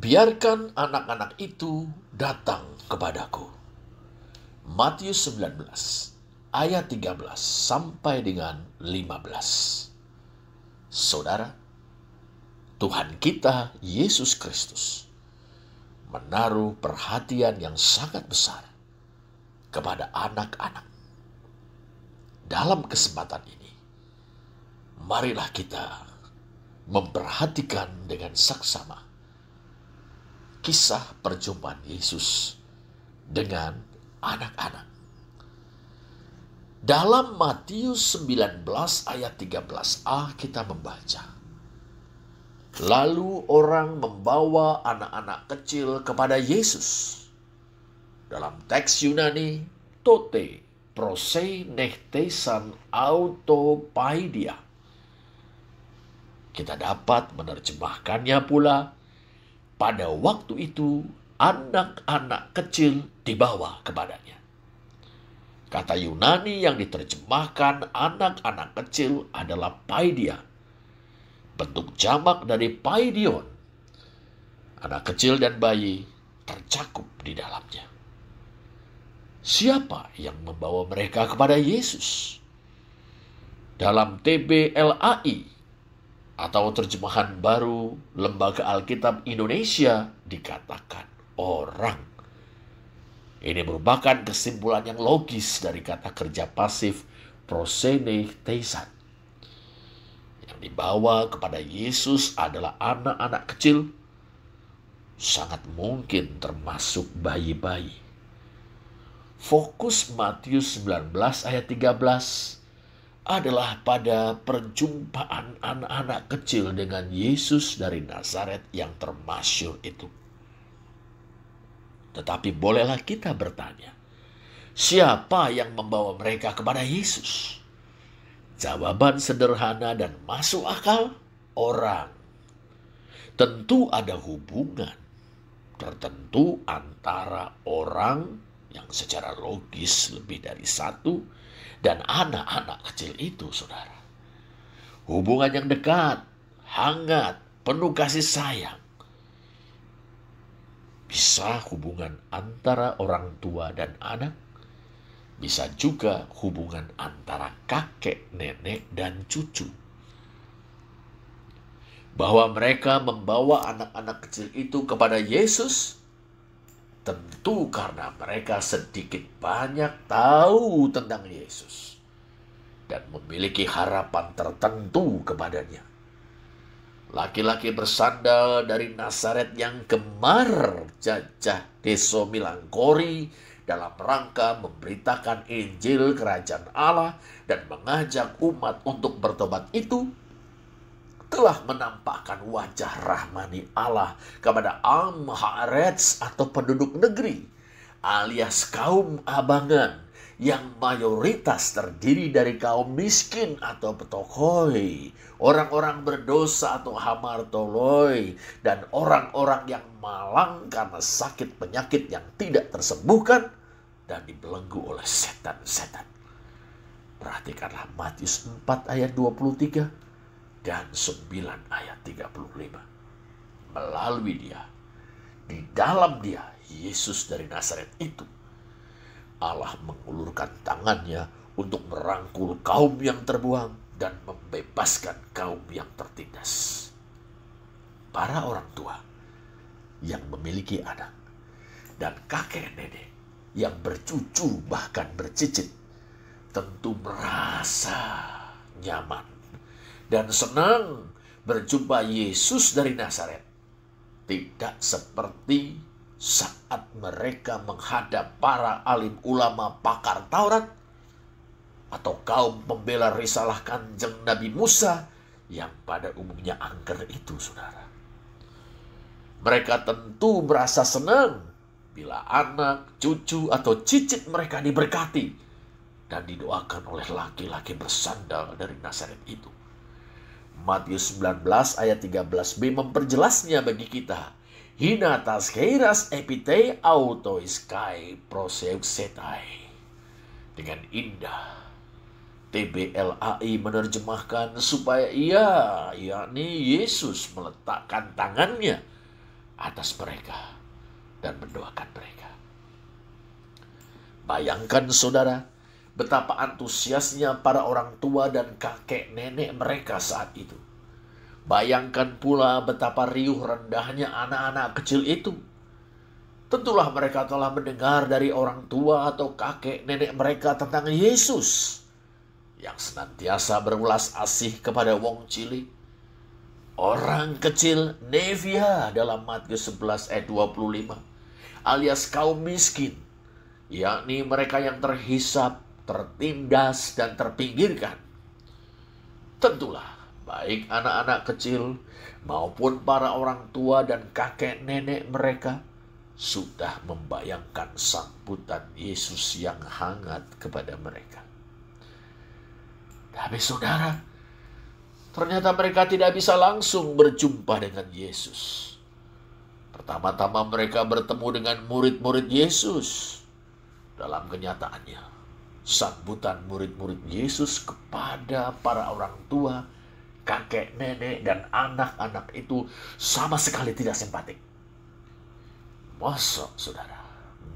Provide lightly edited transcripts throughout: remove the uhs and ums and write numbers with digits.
Biarkan anak-anak itu datang kepadaku. Matius 19 ayat 13 sampai dengan 15. Saudara, Tuhan kita Yesus Kristus menaruh perhatian yang sangat besar kepada anak-anak. Dalam kesempatan ini, marilah kita memperhatikan dengan saksama kisah perjumpaan Yesus dengan anak-anak. Dalam Matius 19 ayat 13a kita membaca, lalu orang membawa anak-anak kecil kepada Yesus. Dalam teks Yunani, tote prosei nechtesan autopaidia. Kita dapat menerjemahkannya pula, pada waktu itu anak-anak kecil dibawa kepadanya. Kata Yunani yang diterjemahkan anak-anak kecil adalah paidia, bentuk jamak dari paidion. Anak kecil dan bayi tercakup di dalamnya. Siapa yang membawa mereka kepada Yesus? Dalam TBLAI atau terjemahan baru Lembaga Alkitab Indonesia dikatakan orang. Ini merupakan kesimpulan yang logis dari kata kerja pasif proseneteisan. Yang dibawa kepada Yesus adalah anak-anak kecil, sangat mungkin termasuk bayi-bayi. Fokus Matius 19 ayat 13 adalah pada perjumpaan anak-anak kecil dengan Yesus dari Nazaret yang termasyhur itu. Tetapi bolehlah kita bertanya, siapa yang membawa mereka kepada Yesus? Jawaban sederhana dan masuk akal, orang. Tentu ada hubungan tertentu antara orang yang secara logis lebih dari satu dan anak-anak kecil itu, saudara. Hubungan yang dekat, hangat, penuh kasih sayang. Bisa hubungan antara orang tua dan anak. Bisa juga hubungan antara kakek, nenek, dan cucu. Bahwa mereka membawa anak-anak kecil itu kepada Yesus, tentu karena mereka sedikit banyak tahu tentang Yesus dan memiliki harapan tertentu kepadanya. Laki-laki bersandal dari Nazaret yang gemar jajah Deso Milangkori dalam rangka memberitakan Injil Kerajaan Allah dan mengajak umat untuk bertobat itu telah menampakkan wajah rahmani Allah kepada Am Haaretz atau penduduk negeri, alias kaum abangan yang mayoritas terdiri dari kaum miskin atau petokoi, orang-orang berdosa atau hamartoloi, dan orang-orang yang malang karena sakit penyakit yang tidak tersembuhkan dan dibelenggu oleh setan-setan. Perhatikanlah Matius 4 ayat 23. Dan 9 ayat 35. Melalui dia, di dalam dia, Yesus dari Nazaret itu, Allah mengulurkan tangannya untuk merangkul kaum yang terbuang dan membebaskan kaum yang tertindas. Para orang tua yang memiliki anak dan kakek nenek yang bercucu bahkan bercicit tentu merasa nyaman dan senang berjumpa Yesus dari Nazaret. Tidak seperti saat mereka menghadap para alim ulama pakar Taurat atau kaum pembela risalah Kanjeng Nabi Musa yang pada umumnya angker itu, saudara. Mereka tentu merasa senang bila anak, cucu, atau cicit mereka diberkati dan didoakan oleh laki-laki bersandal dari Nazaret itu. Matius 19 ayat 13b memperjelasnya bagi kita. Hina tas keiras epitei autoiskai proseuxetai. Dengan indah, TBLAI menerjemahkan supaya ia, yakni Yesus, meletakkan tangannya atas mereka dan mendoakan mereka. Bayangkan saudara, betapa antusiasnya para orang tua dan kakek nenek mereka saat itu. Bayangkan pula betapa riuh rendahnya anak-anak kecil itu. Tentulah mereka telah mendengar dari orang tua atau kakek nenek mereka tentang Yesus yang senantiasa berulas asih kepada wong cilik. Orang kecil Nevia dalam Matius 11 ayat 25, alias kaum miskin, yakni mereka yang terhisap, tertindas, dan terpinggirkan. Tentulah baik anak-anak kecil maupun para orang tua dan kakek nenek mereka sudah membayangkan sambutan Yesus yang hangat kepada mereka. Tapi saudara, ternyata mereka tidak bisa langsung berjumpa dengan Yesus. Pertama-tama mereka bertemu dengan murid-murid Yesus. Dalam kenyataannya, sambutan murid-murid Yesus kepada para orang tua, kakek, nenek, dan anak-anak itu sama sekali tidak simpatik. Masa, saudara,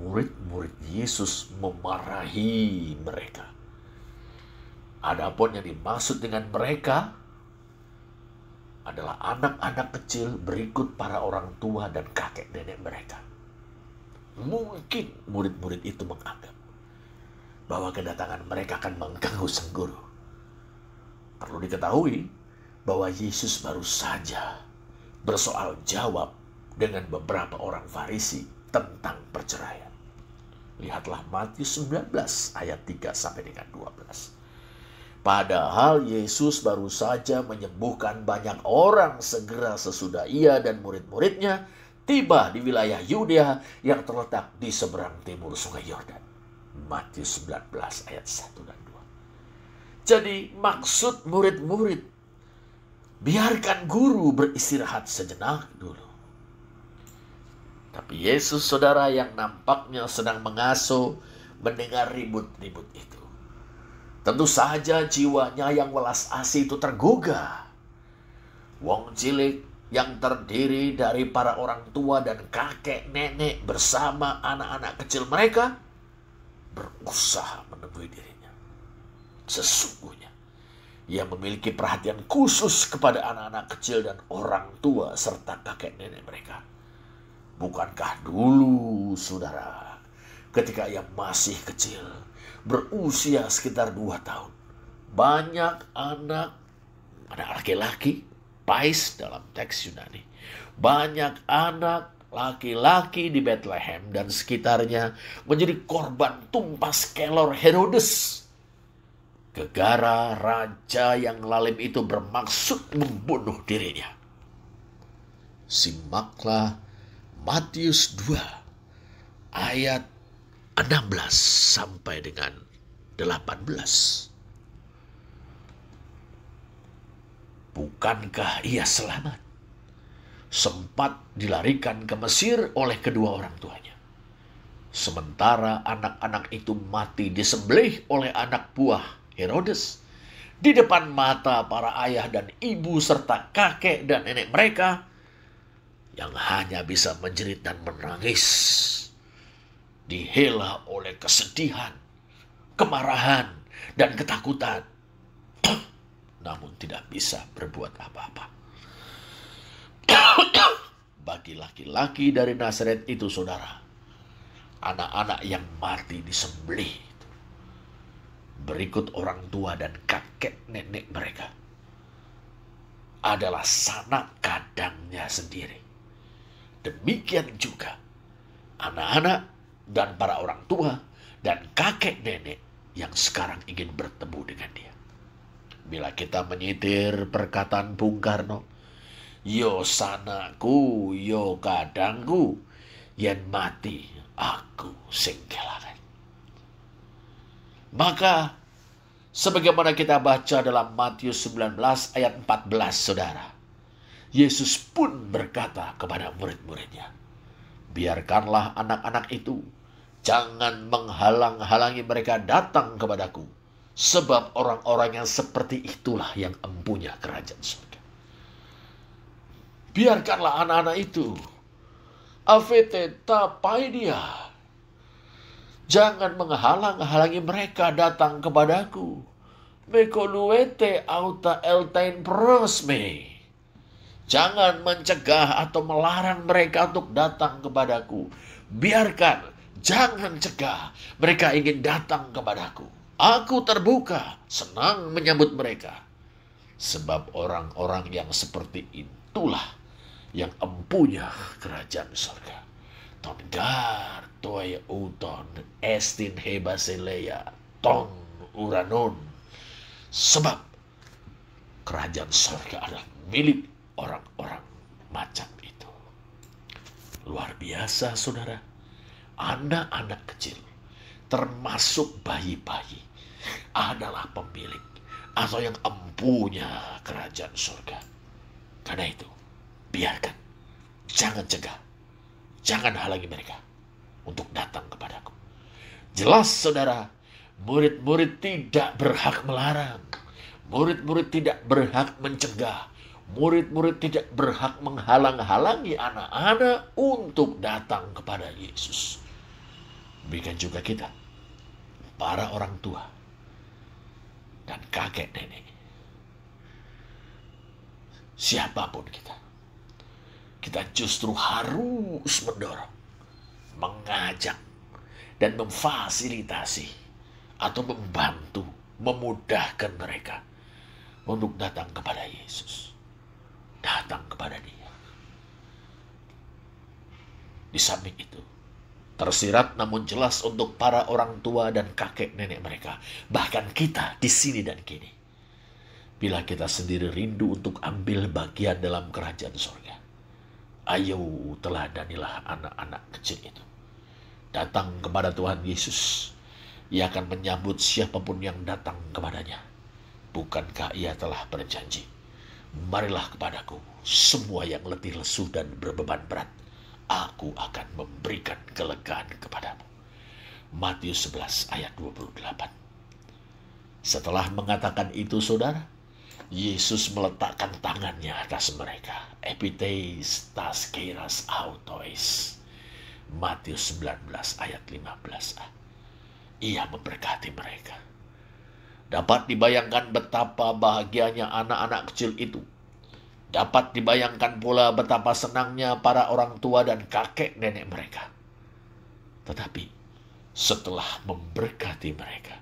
murid-murid Yesus memarahi mereka? Adapun yang dimaksud dengan mereka adalah anak-anak kecil berikut para orang tua dan kakek nenek mereka. Mungkin murid-murid itu menganggap bahwa kedatangan mereka akan mengganggu sang guru. Perlu diketahui bahwa Yesus baru saja bersoal jawab dengan beberapa orang Farisi tentang perceraian. Lihatlah Matius 19 ayat 3 sampai dengan 12. Padahal Yesus baru saja menyembuhkan banyak orang segera sesudah ia dan murid-muridnya tiba di wilayah Yudea yang terletak di seberang timur sungai Yordan. Matius 19 ayat 1 dan 2. Jadi maksud murid-murid, biarkan guru beristirahat sejenak dulu. Tapi Yesus, saudara, yang nampaknya sedang mengasuh mendengar ribut-ribut itu. Tentu saja jiwanya yang welas asih itu tergugah. Wong cilik yang terdiri dari para orang tua dan kakek nenek bersama anak-anak kecil mereka berusaha menemui dirinya. Sesungguhnya ia memiliki perhatian khusus kepada anak-anak kecil dan orang tua serta kakek nenek mereka. Bukankah dulu, saudara, ketika ia masih kecil, berusia sekitar 2 tahun, banyak anak laki-laki, pais dalam teks Yunani, banyak anak laki-laki di Bethlehem dan sekitarnya menjadi korban tumpas kelor Herodes. Gegara raja yang lalim itu bermaksud membunuh dirinya. Simaklah Matius 2 ayat 16 sampai dengan 18. Bukankah ia selamat? Sempat dilarikan ke Mesir oleh kedua orang tuanya. Sementara anak-anak itu mati disembelih oleh anak buah Herodes di depan mata para ayah dan ibu serta kakek dan nenek mereka yang hanya bisa menjerit dan menangis, dihela oleh kesedihan, kemarahan, dan ketakutan, namun tidak bisa berbuat apa-apa. Bagi laki-laki dari Nazaret itu, saudara, anak-anak yang mati disembelih berikut orang tua dan kakek nenek mereka adalah sanak kadangnya sendiri. Demikian juga anak-anak dan para orang tua dan kakek nenek yang sekarang ingin bertemu dengan dia. Bila kita menyitir perkataan Bung Karno, yo sanaku, yo kadangku, yen mati aku sing kelangan. Maka sebagaimana kita baca dalam Matius 19 ayat 14, saudara, Yesus pun berkata kepada murid-muridnya, biarkanlah anak-anak itu, jangan menghalang-halangi mereka datang kepadaku, sebab orang-orang yang seperti itulah yang empunya kerajaan surga. Biarkanlah anak-anak itu Avete tapai dia. Jangan menghalang-halangi mereka datang kepadaku. Mekoluete auta eltain prosme. Jangan mencegah atau melarang mereka untuk datang kepadaku. Biarkan, jangan cegah. Mereka ingin datang kepadaku. Aku terbuka, senang menyambut mereka. Sebab orang-orang yang seperti itulah yang empunya kerajaan surga. Tongar toy uton estin hebaseleya ton uranon. Sebab kerajaan surga adalah milik orang-orang macam itu. Luar biasa, saudara. Anak-anak kecil, termasuk bayi-bayi, adalah pemilik atau yang empunya kerajaan surga. Karena itu, biarkan, jangan cegah, jangan halangi mereka untuk datang kepadaku. Jelas, saudara, murid-murid tidak berhak melarang. Murid-murid tidak berhak mencegah. Murid-murid tidak berhak menghalang-halangi anak-anak untuk datang kepada Yesus. Demikian juga kita, para orang tua dan kakek nenek. Siapapun kita justru harus mendorong, mengajak, dan memfasilitasi atau membantu, memudahkan mereka untuk datang kepada Yesus. Datang kepada Dia. Di samping itu, tersirat namun jelas untuk para orang tua dan kakek nenek mereka. Bahkan kita di sini dan kini. Bila kita sendiri rindu untuk ambil bagian dalam kerajaan surga, ayo teladanilah anak-anak kecil itu. Datang kepada Tuhan Yesus. Ia akan menyambut siapapun yang datang kepadanya. Bukankah Ia telah berjanji? Marilah kepadaku semua yang letih lesu dan berbeban berat. Aku akan memberikan kelegaan kepadamu. Matius 11 ayat 28. Setelah mengatakan itu, saudara, Yesus meletakkan tangannya atas mereka. Epiteis tas keiras autois. Matius 19 ayat 15. Ia memberkati mereka. Dapat dibayangkan betapa bahagianya anak-anak kecil itu. Dapat dibayangkan pula betapa senangnya para orang tua dan kakek nenek mereka. Tetapi setelah memberkati mereka,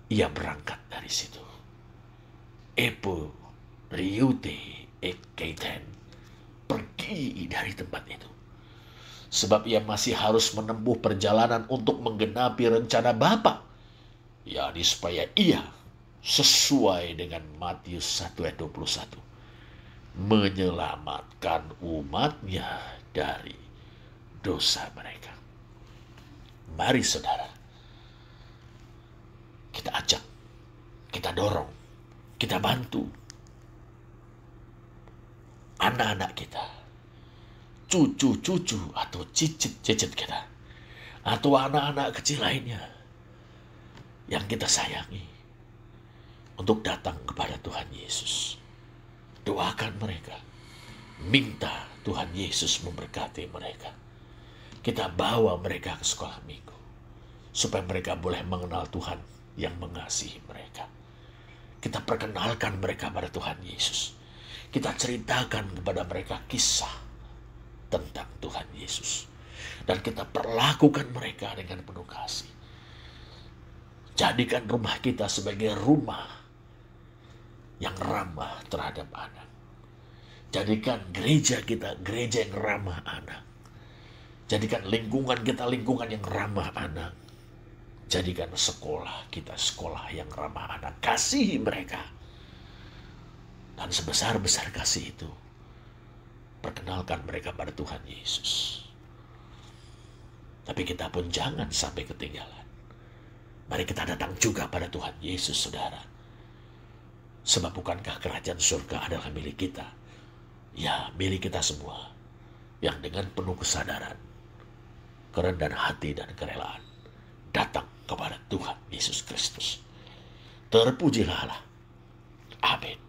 ia berangkat dari situ. Epo riute ekkeiten, pergi dari tempat itu. Sebab ia masih harus menempuh perjalanan untuk menggenapi rencana Bapa, yakni supaya ia sesuai dengan Matius 1 ayat 21 menyelamatkan umatnya dari dosa mereka. Mari saudara, kita ajak, kita dorong, kita bantu anak-anak kita, cucu-cucu atau cicit-cicit kita, atau anak-anak kecil lainnya yang kita sayangi, untuk datang kepada Tuhan Yesus. Doakan mereka, minta Tuhan Yesus memberkati mereka. Kita bawa mereka ke sekolah minggu, supaya mereka boleh mengenal Tuhan yang mengasihi mereka. Kita perkenalkan mereka pada Tuhan Yesus. Kita ceritakan kepada mereka kisah tentang Tuhan Yesus. Dan kita perlakukan mereka dengan penuh kasih. Jadikan rumah kita sebagai rumah yang ramah terhadap anak. Jadikan gereja kita gereja yang ramah anak. Jadikan lingkungan kita lingkungan yang ramah anak. Jadikan sekolah kita sekolah yang ramah anak. Kasihi mereka. Dan sebesar-besar kasih itu, perkenalkan mereka pada Tuhan Yesus. Tapi kita pun jangan sampai ketinggalan. Mari kita datang juga pada Tuhan Yesus, saudara. Sebab bukankah kerajaan surga adalah milik kita? Ya, milik kita semua. Yang dengan penuh kesadaran, kerendahan hati dan kerelaan, datang kepada Tuhan Yesus Kristus. Terpujilah Allah. Amin.